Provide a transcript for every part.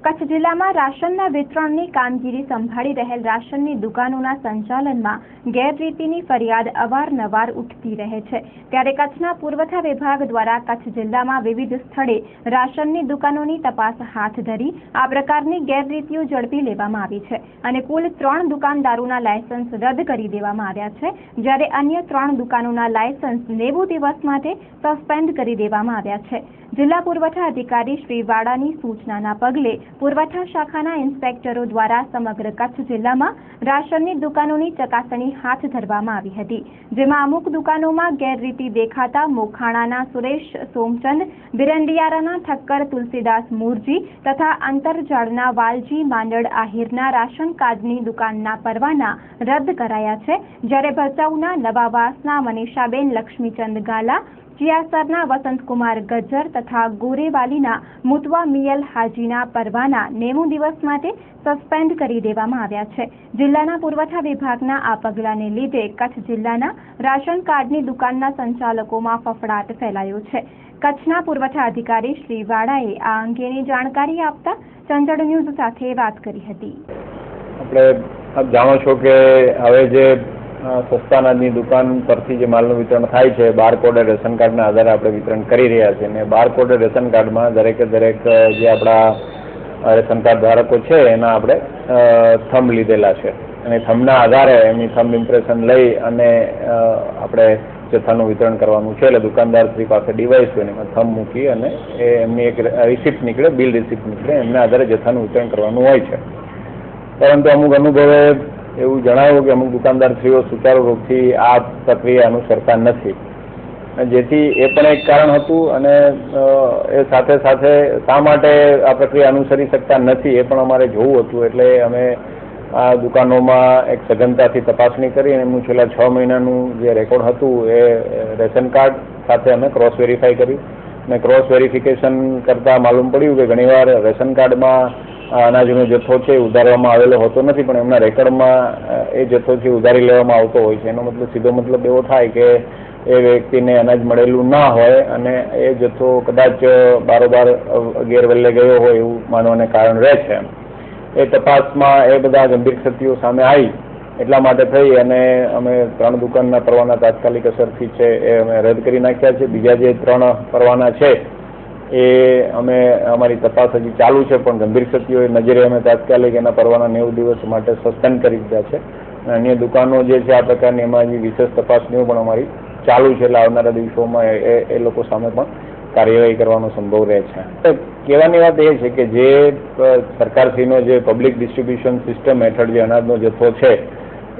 કચ્છ જિલ્લામાં રાશનના વિતરણની કામગીરી સંભાળી રહેલ રાશનની દુકાનોના સંચાલનમાં ગેરરીતિની ફરિયાદ અવારનવાર ઉઠતી રહે છે। ત્યારે કચ્છના પુરવઠા વિભાગ દ્વારા કચ્છ જિલ્લામાં વિવિધ સ્થળે રાશનની દુકાનોની તપાસ હાથ ધરી આ પ્રકારની ગેરરીતિઓ ઝડપી લેવામાં આવી છે અને કુલ 3 દુકાનદારોના લાયસન્સ રદ કરી દેવામાં આવ્યા છે, જ્યારે અન્ય 3 દુકાનોના લાયસન્સ 90 દિવસ માટે સસ્પેન્ડ કરી દેવામાં આવ્યા છે। જિલ્લા પુરવઠા અધિકારી શ્રી વાડાની સૂચનાના પગલે પુરવઠા શાખાના ઇન્સ્પેક્ટરો દ્વારા સમગ્ર કચ્છ જિલ્લામાં રાશનની દુકાનોની ચકાસણી હાથ ધરવામાં આવી હતી, જેમાં અમુક દુકાનોમાં ગેરરીતિ દેખાતા મોખાણાના સુરેશ સોમચંદ, બિરંડિયારાના ઠક્કર તુલસીદાસ મુરજી તથા અંતરજાળના વાલજી માંડળ આહિરના રાશન કાર્ડની દુકાનના પરવાના રદ કરાયા છે, જ્યારે ભચાઉના નવાવાસના મનીષાબેન લક્ષ્મીચંદ ગાલા, ચિયાસરના વસંતકુમાર ગજ્જર તથા ગોરેવાલીના મુતવા મિયલ હાજીના પરવાના 90 દિવસ માટે સસ્પેન્ડ કરી દેવામાં આવ્યા છે। જિલ્લાના પુરવઠા વિભાગના આ પગલાંને લીધે કચ્છ જિલ્લાના રાશન કાર્ડની દુકાનના સંચાલકોમાં ફફડાટ ફેલાયો છે। કચ્છના પુરવઠા અધિકારી શ્રી વાડાએ આ અંગેની જાણકારી આપતા ચંચળ ન્યૂઝ સાથે વાત કરી હતી। આપણે આપ જાણો છો કે હવે જે સસ્તા અનાજની દુકાન પરથી જે માલનું વિતરણ થાય છે, બારકોડેડ રેશન કાર્ડના આધારે આપણે વિતરણ કરી રહ્યા છીએ અને બારકોડેડ રેશન કાર્ડમાં દરેકે દરેક જે આપણા રેશન કાર્ડ ધારકો છે એના આપણે થંબ લીધેલા છે અને થંબના આધારે એમની થંબ ઇમ્પ્રેશન લઈ અને આપણે જથ્થાનું વિતરણ કરવાનું છે। એટલે દુકાનદાર શ્રી પાસે ડિવાઇસ હોય એમાં થંબ મૂકી અને એ એમની એક રિસિપ્ટ નીકળે, બિલ રિસિપ્ટ નીકળે, એમના આધારે જથ્થાનું વિતરણ કરવાનું હોય છે। પરંતુ અમુક અનુભવે એવું જણાવ્યું કે અમુક દુકાનદારશ્રીઓ સુચારુ રૂપથી આ પ્રક્રિયા અનુસરતા નથી, જેથી એ પણ એક કારણ હતું અને એ સાથે સાથે શા માટે આ પ્રક્રિયા અનુસરી શકતા નથી એ પણ અમારે જોવું હતું। એટલે અમે આ દુકાનોમાં એક સઘનતાથી તપાસણી કરી અને એમનું છેલ્લા 6 મહિનાનું જે રેકોર્ડ હતું એ રેશન કાર્ડ સાથે અમે ક્રોસ વેરીફાઈ કર્યું અને ક્રોસ વેરિફિકેશન કરતાં માલુમ પડ્યું કે ઘણીવાર રેશન કાર્ડમાં અનાજનો જથ્થો છે ઉધારવામાં આવેલો હોતો નથી, પણ એમના રેકર્ડમાં એ જથ્થો છે ઉધારી લેવામાં આવતો હોય છે। એનો મતલબ સીધો મતલબ એવો થાય કે એ વ્યક્તિને અનાજ મળેલું ના હોય અને એ જથ્થો કદાચ બારોબાર ગેરવલ્લે ગયો હોય એવું માનવાને કારણ રહે છે। એ તપાસમાં એ બધા ગંભીર ક્ષતિઓ સામે આવી, એટલા માટે થઈ અને અમે 3 દુકાનના પરવાના તાત્કાલિક અસરથી છે એ અમે રદ કરી નાખ્યા છે। બીજા જે 3 પરવાના છે એ અમે અમારી તપાસ હજી ચાલુ છે, પણ ગંભીર ક્ષતિઓ નજરે અમે તાત્કાલિક એના પરવાના 90 દિવસ માટે સસ્પેન્ડ કરી દીધા છે। અન્ય દુકાનો જે છે આ પ્રકારની એમાં હજી વિશેષ તપાસણીઓ પણ અમારી ચાલુ છે, એટલે આવનારા દિવસોમાં એ લોકો સામે પણ કાર્યવાહી કરવાનો સંભવ રહે છે। કહેવાની વાત એ છે કે જે સરકારશ્રીનો જે પબ્લિક ડિસ્ટ્રીબ્યુશન સિસ્ટમ હેઠળ જે અનાજનો જથ્થો છે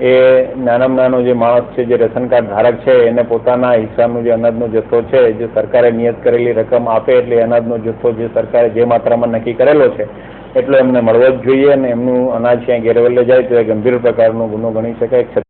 એ નાનામાં નાનો જે માણસ છે, જે રેશન કાર્ડ ધારક છે, એને પોતાના હિસ્સાનો જે અનાજનો જથ્થો છે જે સરકારે નિયત કરેલી રકમ આપે એટલે અનાજનો જથ્થો જે સરકારે જે માત્રામાં નક્કી કરેલો છે એટલો એમને મળવો જ જોઈએ અને એમનું અનાજ ક્યાંય ગેરવલ્લે જાય તો એ ગંભીર પ્રકારનો ગુનો ગણી શકાય।